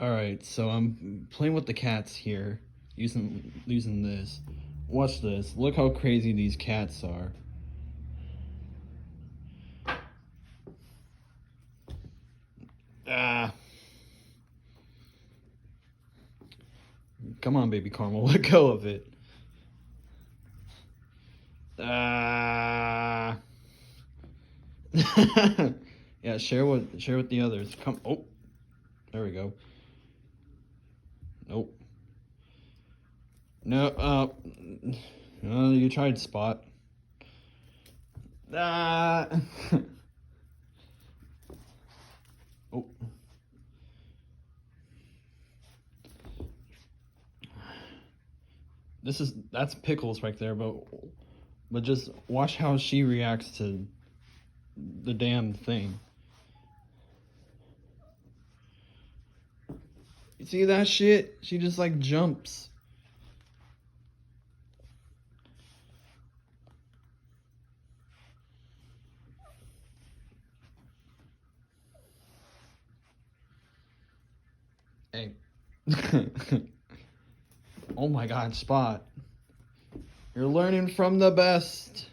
Alright, so I'm playing with the cats here, using this. Watch this. Look how crazy these cats are. Ah. Come on, baby Caramel, let go of it. Ah. Yeah, share with the others. Come. Oh, there we go. Nope. No. You tried Spot. Ah. Oh. That's Pickles right there, but just watch how she reacts to the damn thing. You see that shit? She just like jumps. Hey. Oh my god, Spot. You're learning from the best.